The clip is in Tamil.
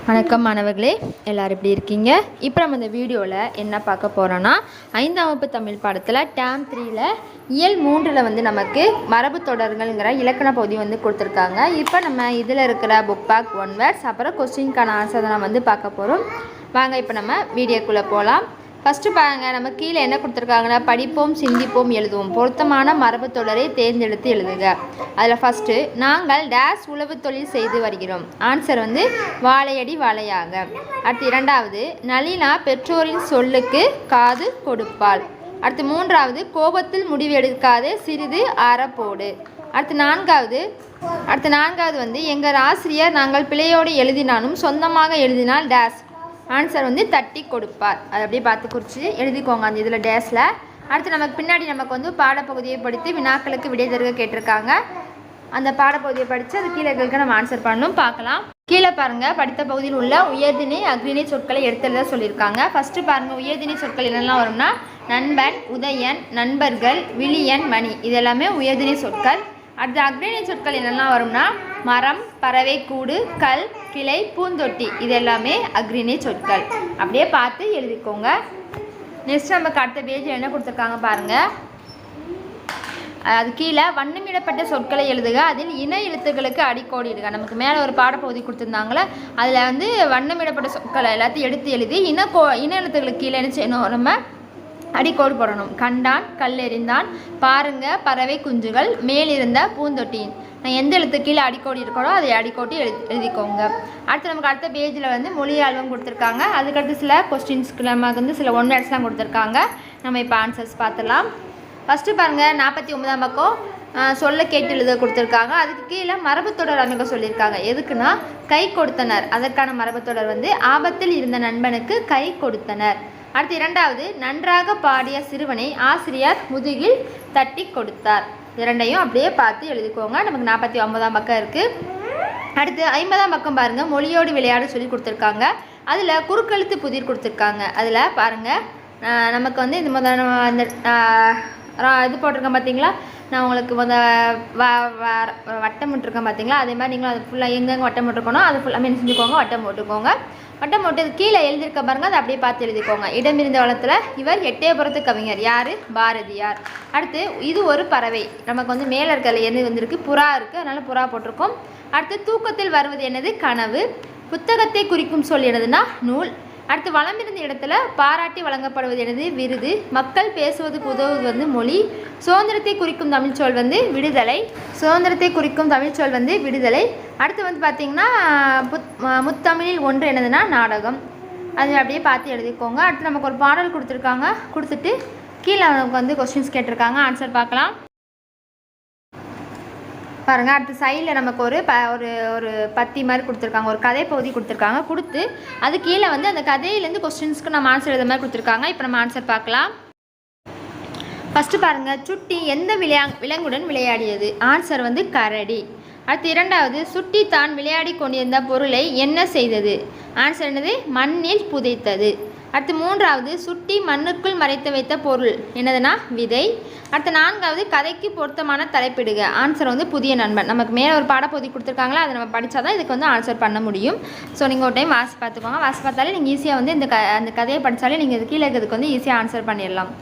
வணக்கம் மாணவர்களே, எல்லோரும் எப்படி இருக்கீங்க? இப்போ நம்ம இந்த வீடியோவில் என்ன பார்க்க போகிறோன்னா, 5ஆம் வகுப்பு தமிழ் பாடத்தில் டேர்ம் 3ல் இயல் 3ல் வந்து நமக்கு மரபு தொடர்கள்ங்கிற இலக்கண பகுதி வந்து கொடுத்துருக்காங்க. இப்போ நம்ம இதில் இருக்கிற புக் பேக் 1 வேர்ட்ஸ் அப்புறம் கொஸ்டின்கான ஆன்சர் தான் வந்து பார்க்க போகிறோம். வாங்க இப்போ நம்ம வீடியோக்குள்ளே போகலாம். ஃபஸ்ட்டு பாருங்கள், நம்ம கீழே என்ன கொடுத்துருக்காங்கன்னா, படிப்போம், சிந்திப்போம், எழுதுவோம், பொருத்தமான மரபு தொடரை தேர்ந்தெடுத்து எழுதுக. அதில் ஃபஸ்ட்டு, நாங்கள் டேஸ் உழவு தொழில் செய்து வருகிறோம். ஆன்சர் வந்து வாழையடி வாழையாக. அடுத்து இரண்டாவது, நளினா பெற்றோரின் சொல்லுக்கு காது கொடுப்பாள். அடுத்து மூன்றாவது, கோபத்தில் முடிவெடுக்காதே சிறிது அறப்போடு. அடுத்து நான்காவது வந்து எங்கள் ஆசிரியர் நாங்கள் பிழையோடு எழுதினாலும் சொந்தமாக எழுதினால் டேஸ். ஆன்சர் வந்து தட்டி கொடுப்பார். அதை அப்படியே பார்த்து குறித்து எழுதிக்கோங்க அந்த இதில் டேஸில். அடுத்து நமக்கு வந்து பாடப்பகுதியை படித்து வினாக்களுக்கு விடை தருக கேட்டிருக்காங்க. அந்த பாடப்பகுதியை படித்து அது கீழே இருக்கிறதுக்கு நம்ம ஆன்சர் பண்ணணும். பார்க்கலாம். கீழே பாருங்கள், படித்த பகுதியில் உள்ள உயர்திணை அக்ரிணை சொற்களை எடுத்துதான் சொல்லியிருக்காங்க. ஃபஸ்ட்டு பாருங்கள், உயர்திணை சொற்கள் என்னெல்லாம் வரும்னா, நண்பன், உதயன், நண்பர்கள், விழியன், மணி, இது எல்லாமே உயர்திணை சொற்கள். அடுத்து அக்ரிணை சொற்கள் என்னெல்லாம் வரும்னா, மரம், பறவை கூடு, கல், கிளை, பூந்தொட்டி, இது எல்லாமே அக்ரிணை சொற்கள். அப்படியே பார்த்து எழுதிக்கோங்க. நெக்ஸ்ட் நமக்கு அடுத்த பேஜில் என்ன கொடுத்துருக்காங்க பாருங்கள். அது கீழே வண்ணமிடப்பட்ட சொற்களை எழுதுக, அதில் இன எழுத்துக்களுக்கு அடிக்கோடி இடுக. நமக்கு மேலே ஒரு பாடப்பகுதி கொடுத்துருந்தாங்களே, அதில் வந்து வண்ணமிடப்பட்ட சொற்களை எல்லாத்தையும் எடுத்து எழுதி இன எழுத்துக்களுக்கு கீழே என்ன செய்யணும், நம்ம அடிக்கோடு போடணும். கண்டான், கல்லெறிந்தான், பாருங்க, பறவை குஞ்சுகள், மேலிருந்த பூந்தொட்டியின். நான் எந்த எழுத்து கீழே அடிக்கோடி இருக்கோ அதை அடிக்கோட்டி எழுதிக்கோங்க. நமக்கு அடுத்த பேஜில் வந்து மொழி ஆல்பம் கொடுத்துருக்காங்க. அதுக்கடுத்து சில கொஸ்டின்ஸ்க்கு நமக்கு வந்து சில 1 வேர்ட்ஸ்லாம் கொடுத்துருக்காங்க. நம்ம இப்போ ஆன்சர்ஸ் பார்த்துடலாம். ஃபஸ்ட்டு பாருங்கள், 49ஆம் பக்கம் சொல்ல கேட்டு எழுத கொடுத்துருக்காங்க. அதுக்கு கீழே மரபுத்தொடர் அமைக்க சொல்லியிருக்காங்க. எதுக்குன்னா, கை கொடுத்தனர். அதற்கான மரபுத்தொடர் வந்து ஆபத்தில் இருந்த நண்பனுக்கு கை கொடுத்தனர். அடுத்து இரண்டாவது, நன்றாக பாடிய சிறுவனை ஆசிரியர் முதுகில் தட்டி கொடுத்தார். இரண்டையும் அப்படியே பார்த்து எழுதிக்கோங்க. நமக்கு 49ஆம் பக்கம் இருக்குது. அடுத்து 50ஆம் பக்கம் பாருங்கள், மொழியோடு விளையாட சொல்லி கொடுத்துருக்காங்க. அதில் குறுக்கெழுத்து புதிர் கொடுத்துருக்காங்க. அதில் பாருங்கள், நமக்கு வந்து இந்த அந்த இது போட்டிருக்கேன் பார்த்தீங்களா, நான் உங்களுக்கு வட்டம் போட்டிருக்கேன் பார்த்தீங்களா, அதே மாதிரி நீங்களும் அது ஃபுல்லாக எங்கெங்கே வட்டம் போட்டிருக்கணும் அது ஃபுல்லாக மீன் செஞ்சுக்கோங்க. வட்டம் போட்டுக்கோங்க. வட்டம் போட்டு கீழே எழுதியிருக்க பாருங்கள், அதை அப்படியே பார்த்து எழுதிக்கோங்க. இடமிருந்த வளத்தில் இவர் எட்டயபுரத்து கவிஞர். யார்? பாரதியார். அடுத்து, இது ஒரு பறவை. நமக்கு வந்து மேலே இருக்கிறதுல என்ன வந்திருக்கு, புறா இருக்குது, அதனால் புறா போட்டிருக்கோம். அடுத்து, தூக்கத்தில் வருவது என்னது? கனவு. புத்தகத்தை குறிக்கும் சொல் என்னதுன்னா நூல். அடுத்து, வளமிருந்த இடத்துல பாராட்டி வழங்கப்படுவது எனது? விருது. மக்கள் பேசுவதுக்கு உதவுவது வந்து மொழி. சுதந்திரத்தை குறிக்கும் தமிழ்ச்சொல் வந்து விடுதலை. அடுத்து வந்து பார்த்திங்கன்னா, முத்தமிழில் ஒன்று என்னதுன்னா நாடகம். அது அப்படியே பார்த்து எழுதிக்கோங்க. அடுத்து நமக்கு ஒரு பாடல் கொடுத்துருக்காங்க. கொடுத்துட்டு கீழே நமக்கு வந்து கொஸ்டின்ஸ் கேட்டிருக்காங்க. ஆன்சர் பார்க்கலாம். பாருங்கள், அடுத்த சைடில் நமக்கு ஒரு ஒரு பத்தி மாதிரி கொடுத்துருக்காங்க. ஒரு கதை பகுதி கொடுத்துருக்காங்க. கொடுத்து அது கீழே வந்து அந்த கதையிலேருந்து கொஸ்டின்ஸ்க்கு நம்ம ஆன்சர் எழுத மாதிரி கொடுத்துருக்காங்க. இப்போ நம்ம ஆன்சர் பார்க்கலாம். ஃபஸ்ட்டு பாருங்கள், சுட்டி எந்த விலங்குடன் விளையாடியது? ஆன்சர் வந்து கரடி. அடுத்து இரண்டாவது, சுட்டி தான் விளையாடி கொண்டிருந்த பொருளை என்ன செய்தது? ஆன்சர் என்னது? மண்ணில் புதைத்தது. அடுத்து மூன்றாவது, சுட்டி மண்ணுக்குள் மறைத்து வைத்த பொருள் என்னதுன்னா விதை. அடுத்து நான்காவது, கதைக்கு பொருத்தமான தலைப்பிடுக. ஆன்சர் வந்து புதிய நண்பன். நமக்கு மேலே ஒரு பாடப்பகுதி கொடுத்துருக்காங்களா, அதை நம்ம படித்தா தான் இதுக்கு வந்து ஆன்சர் பண்ண முடியும். ஸோ நீங்கள் ஒரு டைம் வாசி பார்த்துக்கோங்க. வாசி பார்த்தாலே நீங்கள் ஈஸியாக வந்து அந்த கதையை படித்தாலே நீங்கள் இது கீழே இருக்கிறதுக்கு வந்து ஈஸியாக ஆன்சர் பண்ணிடலாம்.